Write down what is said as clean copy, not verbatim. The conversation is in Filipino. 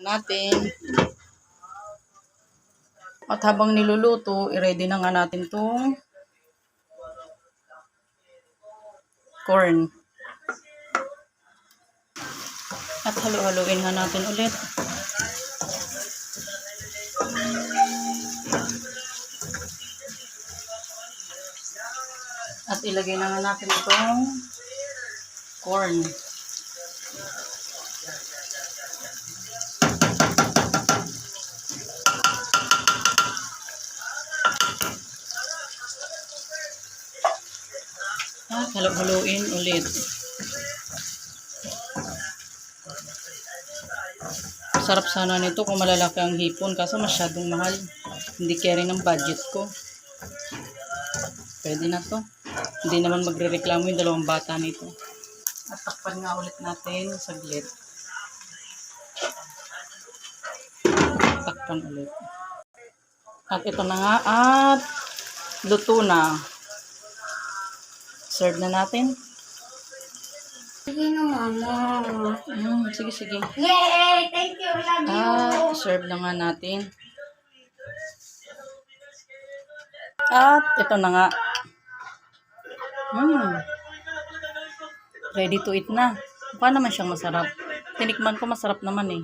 natin. At habang niluluto, i-ready na nga natin itong corn. At halo-haloin nga natin ulit. At ilagay na nga natin itong corn. At halo-haloin ulit. Sarap sana nito kung malalaki ang hipon kaso masyadong mahal. Hindi carry ng budget ko. Pwede na to. Hindi naman magre-reklamo yung dalawang bata nito. At takpan nga ulit natin saglit. Takpan ulit. At ito na nga at luto na. Serve na natin. Sige naman. Sige. Yay! Thank you. Love you. At serve na nga natin. At ito na nga. Ready to eat na. Mukha naman siyang masarap. Tinikman ko masarap naman eh.